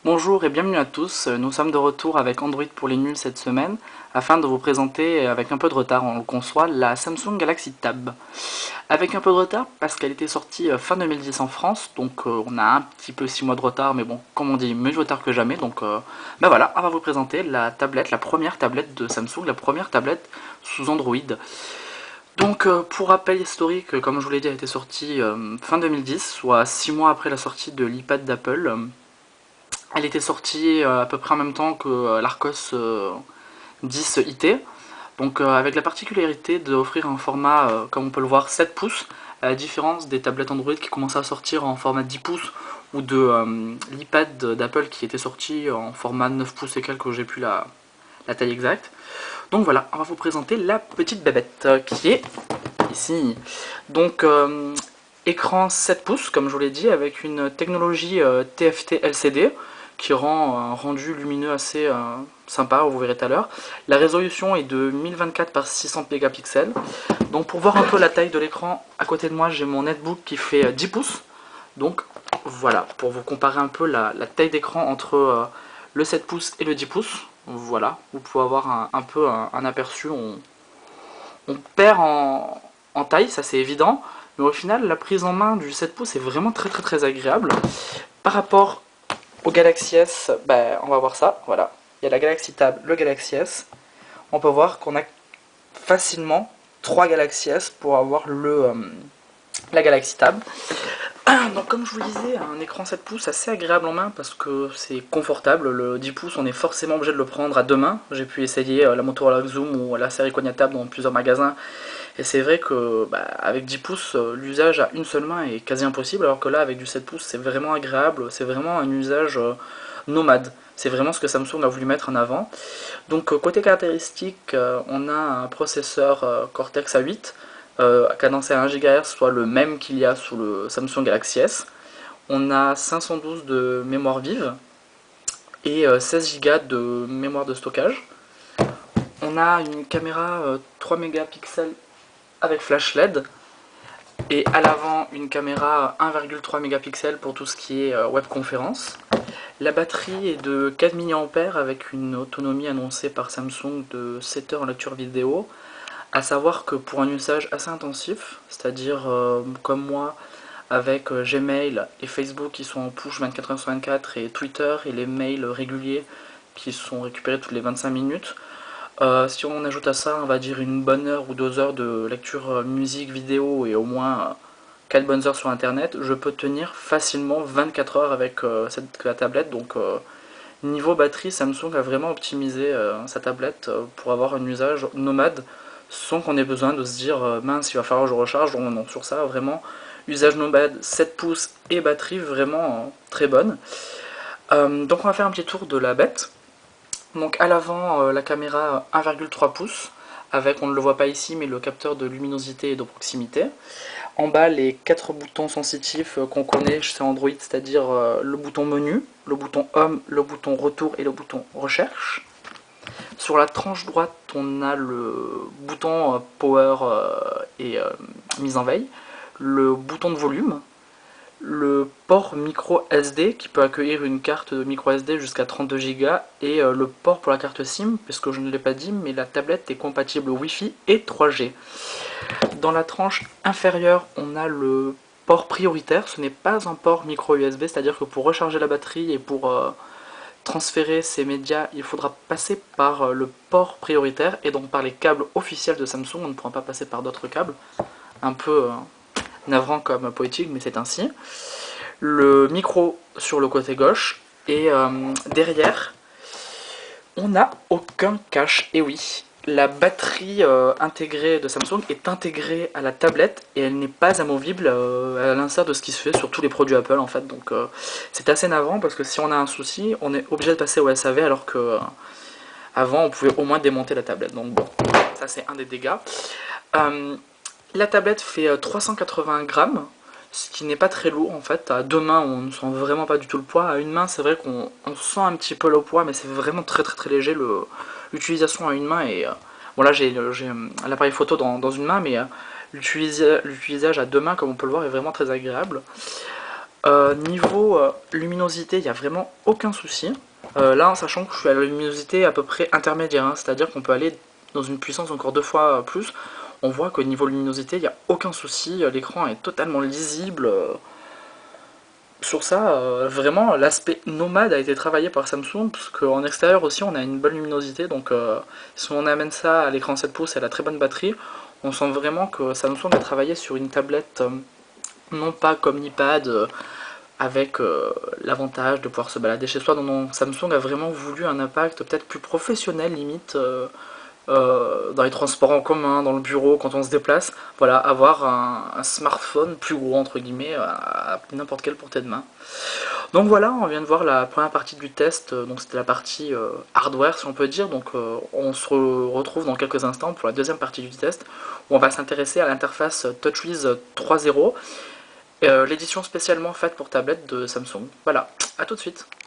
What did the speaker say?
Bonjour et bienvenue à tous, nous sommes de retour avec Android pour les nuls cette semaine afin de vous présenter avec un peu de retard, on le conçoit, la Samsung Galaxy Tab. Avec un peu de retard parce qu'elle était sortie fin 2010 en France, donc on a un petit peu 6 mois de retard, mais bon, comme on dit, mieux de retard que jamais, donc ben voilà, on va vous présenter la tablette, la première tablette de Samsung, la première tablette sous Android. Donc pour rappel historique, comme je vous l'ai dit, elle était sortie fin 2010, soit 6 mois après la sortie de l'iPad d'Apple. Elle était sortie à peu près en même temps que l'Arcos 10 IT, donc avec la particularité d'offrir un format, comme on peut le voir, 7 pouces, à la différence des tablettes Android qui commençaient à sortir en format 10 pouces, ou de l'iPad d'Apple qui était sorti en format 9 pouces et quelques, j'ai plus la taille exacte. Donc voilà, on va vous présenter la petite bébête qui est ici. Donc écran 7 pouces, comme je vous l'ai dit, avec une technologie TFT LCD qui rend un rendu lumineux assez sympa, vous verrez tout à l'heure. La résolution est de 1024 par 600 mégapixels. Donc pour voir un peu la taille de l'écran, à côté de moi j'ai mon netbook qui fait 10 pouces. Donc voilà, pour vous comparer un peu la taille d'écran entre le 7 pouces et le 10 pouces. Voilà, vous pouvez avoir un peu un aperçu. On perd en taille, ça c'est évident, mais au final la prise en main du 7 pouces est vraiment très agréable. Par rapport au Galaxy S, ben, on va voir ça, voilà. Il y a la Galaxy Tab, le Galaxy S. On peut voir qu'on a facilement 3 Galaxy S pour avoir la Galaxy Tab. Donc comme je vous le disais, un écran 7 pouces assez agréable en main parce que c'est confortable. Le 10 pouces, on est forcément obligé de le prendre à deux mains. J'ai pu essayer la Motorola Xoom ou la série Konya Tab dans plusieurs magasins. Et c'est vrai que avec 10 pouces, l'usage à une seule main est quasi impossible, alors que là, avec du 7 pouces, c'est vraiment agréable. C'est vraiment un usage nomade. C'est vraiment ce que Samsung a voulu mettre en avant. Donc côté caractéristiques, on a un processeur Cortex A8 cadencé à 1 GHz, soit le même qu'il y a sous le Samsung Galaxy S. On a 512 de mémoire vive et 16 Go de mémoire de stockage. On a une caméra 3 mégapixels avec flash LED et à l'avant une caméra 1,3 mégapixels pour tout ce qui est webconférence. La batterie est de 4 mAh avec une autonomie annoncée par Samsung de 7 heures en lecture vidéo. À savoir que pour un usage assez intensif, c'est-à-dire comme moi avec Gmail et Facebook qui sont en push 24h/24 et Twitter et les mails réguliers qui sont récupérés toutes les 25 minutes, si on ajoute à ça, on va dire une bonne heure ou 2 heures de lecture musique, vidéo et au moins 4 bonnes heures sur internet, je peux tenir facilement 24 heures avec la tablette. Donc niveau batterie, Samsung a vraiment optimisé sa tablette pour avoir un usage nomade sans qu'on ait besoin de se dire mince, il va falloir que je recharge. Non, non, sur ça, vraiment, usage nomade, 7 pouces et batterie vraiment très bonne. Donc on va faire un petit tour de la bête. Donc à l'avant, la caméra 1,3 pouces, avec, on ne le voit pas ici, mais le capteur de luminosité et de proximité. En bas, les 4 boutons sensitifs qu'on connaît chez Android, c'est-à-dire le bouton menu, le bouton Home, le bouton retour et le bouton recherche. Sur la tranche droite, on a le bouton Power et mise en veille, le bouton de volume, le port micro SD qui peut accueillir une carte micro SD jusqu'à 32 Go et le port pour la carte SIM, puisque je ne l'ai pas dit, mais la tablette est compatible Wi-Fi et 3G. Dans la tranche inférieure, on a le port prioritaire. Ce n'est pas un port micro USB, c'est-à-dire que pour recharger la batterie et pour transférer ces médias, il faudra passer par le port prioritaire et donc par les câbles officiels de Samsung. On ne pourra pas passer par d'autres câbles. Un peu navrant comme poétique, mais c'est ainsi. Le micro sur le côté gauche et derrière, on n'a aucun cache. Et oui, la batterie intégrée de Samsung est intégrée à la tablette et elle n'est pas amovible à l'instar de ce qui se fait sur tous les produits Apple en fait. Donc c'est assez navrant parce que si on a un souci, on est obligé de passer au SAV alors que avant on pouvait au moins démonter la tablette. Donc bon, ça c'est un des dégâts. La tablette fait 380 grammes, ce qui n'est pas très lourd en fait. À deux mains, on ne sent vraiment pas du tout le poids. À une main, c'est vrai qu'on sent un petit peu le poids, mais c'est vraiment très léger. L'utilisation à une main est. Bon, là, j'ai l'appareil photo dans une main, mais l'utilisage à deux mains, comme on peut le voir, est vraiment très agréable. Niveau luminosité, il n'y a vraiment aucun souci. Là, en sachant que je suis à la luminosité à peu près intermédiaire, hein, c'est-à-dire qu'on peut aller dans une puissance encore 2 fois plus. On voit qu'au niveau luminosité, il n'y a aucun souci, l'écran est totalement lisible. Sur ça, vraiment, l'aspect nomade a été travaillé par Samsung, parce qu'en extérieur aussi, on a une bonne luminosité, donc si on amène ça à l'écran 7 pouces et à la très bonne batterie, on sent vraiment que Samsung a travaillé sur une tablette, non pas comme l'iPad, avec l'avantage de pouvoir se balader chez soi. Non, non, Samsung a vraiment voulu un impact peut-être plus professionnel, limite, dans les transports en commun, dans le bureau, quand on se déplace. Voilà, avoir un smartphone plus gros, entre guillemets, à n'importe quelle portée de main. Donc voilà, on vient de voir la première partie du test, donc c'était la partie hardware si on peut dire, donc on se retrouve dans quelques instants pour la deuxième partie du test, où on va s'intéresser à l'interface TouchWiz 3.0, l'édition spécialement faite pour tablette de Samsung. Voilà, à tout de suite.